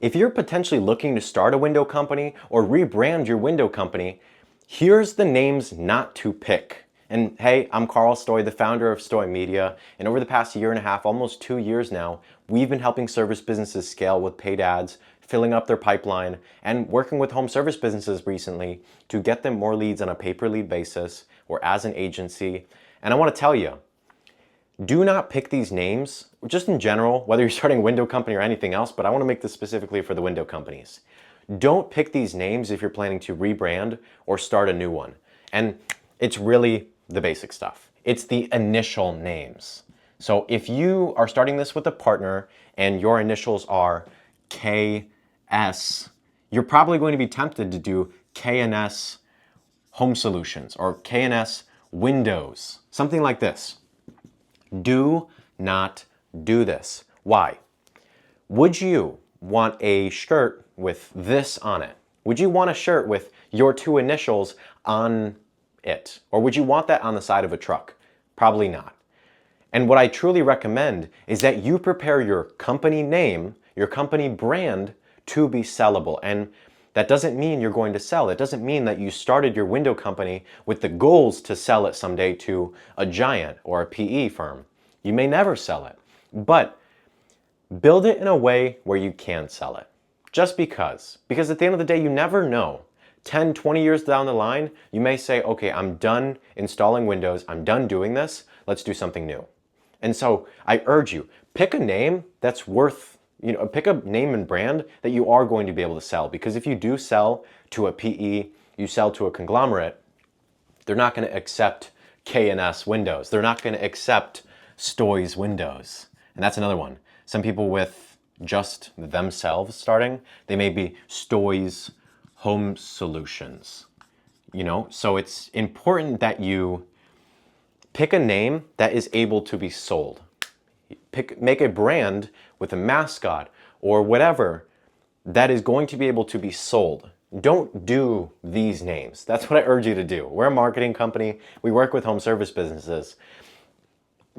If you're potentially looking to start a window company or rebrand your window company, here's the names not to pick. And hey, I'm Carl Stoy, the founder of Stoy Media, and over the past year and a half, almost 2 years now, we've been helping service businesses scale with paid ads, filling up their pipeline, and working with home service businesses recently to get them more leads on a pay-per-lead basis or as an agency. And I want to tell you, do not pick these names, just in general, whether you're starting a window company or anything else, but I want to make this specifically for the window companies. Don't pick these names if you're planning to rebrand or start a new one. And it's really the basic stuff. It's the initial names. So if you are starting this with a partner and your initials are KS, you're probably going to be tempted to do KNS Home Solutions or KNS Windows, something like this. Do not do this. Why? Would you want a shirt with this on it? Would you want a shirt with your two initials on it? Or would you want that on the side of a truck? Probably not. And what I truly recommend is that you prepare your company name, your company brand to be sellable. And that doesn't mean you're going to sell. It doesn't mean that you started your window company with the goals to sell it someday to a giant or a PE firm. You may never sell it, but build it in a way where you can sell it. Just because. Because at the end of the day, you never know. 10, 20 years down the line, you may say, okay, I'm done installing Windows. I'm done doing this. Let's do something new. And so I urge you, pick a name that's worth, pick a name and brand that you are going to be able to sell. Because if you do sell to a PE, you sell to a conglomerate, they're not going to accept KNS Windows. They're not going to accept Stoy's Windows. And that's another one. Some people with just themselves starting, they may be Stoy's Home Solutions. So it's important that you pick a name that is able to be sold. Make a brand with a mascot or whatever that is going to be able to be sold. Don't do these names. That's what I urge you to do. We're a marketing company. We work with home service businesses.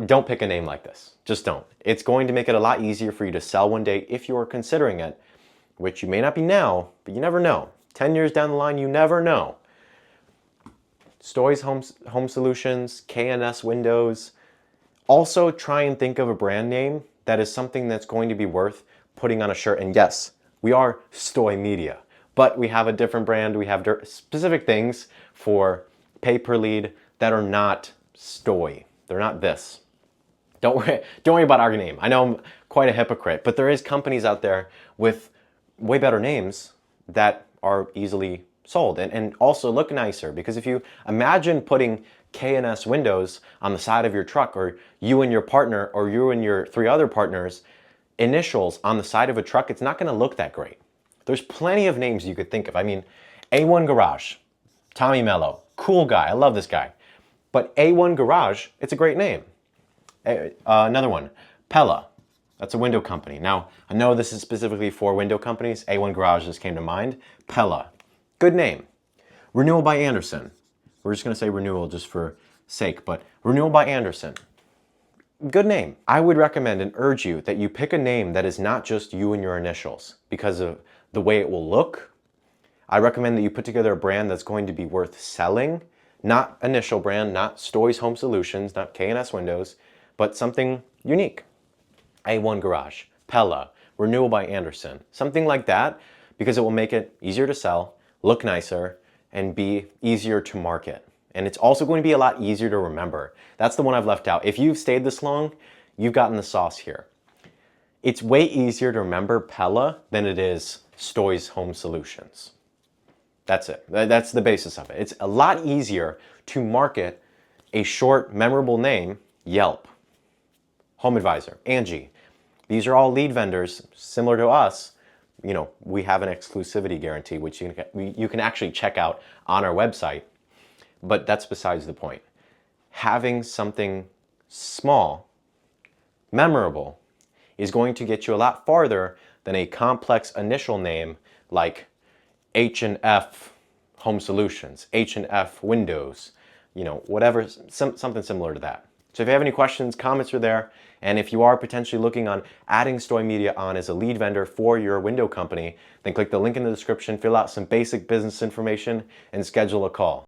Don't pick a name like this. Just don't. It's going to make it a lot easier for you to sell one day if you are considering it, which you may not be now, but you never know. 10 years down the line, you never know. Stoy's Home Solutions, KNS Windows. Also try and think of a brand name that is something that's going to be worth putting on a shirt. And yes, we are Stoy Media, but we have a different brand. We have specific things for pay-per-lead that are not Stoy. They're not this. Don't worry about our name. I know I'm quite a hypocrite, but there is companies out there with way better names that are easily sold and also look nicer. Because if you imagine putting KNS Windows on the side of your truck, or you and your partner, or you and your 3 other partners' initials on the side of a truck, it's not going to look that great. There's plenty of names you could think of. I mean, A1 Garage, Tommy Mello, cool guy. I love this guy. But A1 Garage, it's a great name. Another one, Pella. That's a window company. Now, I know this is specifically for window companies. A1 Garage just came to mind. Pella. Good name. Renewal by Andersen. We're just going to say renewal just for sake, but Renewal by Andersen. Good name. I would recommend and urge you that you pick a name that is not just you and your initials because of the way it will look. I recommend that you put together a brand that's going to be worth selling. Not initial brand, not Stoy's Home Solutions, not KNS Windows, but something unique. A1 Garage, Pella, Renewal by Andersen, something like that, because it will make it easier to sell, look nicer, and be easier to market. And it's also going to be a lot easier to remember. That's the one I've left out. If you've stayed this long, you've gotten the sauce here. It's way easier to remember Pella than it is Stoy's Home Solutions. That's it. That's the basis of it. It's a lot easier to market a short, memorable name, Yelp, Home Advisor, Angie. These are all lead vendors similar to us. We have an exclusivity guarantee, which you can actually check out on our website. But that's besides the point. Having something small, memorable, is going to get you a lot farther than a complex initial name like H&F Home Solutions, H&F Windows, whatever, something similar to that. So if you have any questions, comments are there. And if you are potentially looking on adding Stoy Media on as a lead vendor for your window company, then click the link in the description, fill out some basic business information, and schedule a call.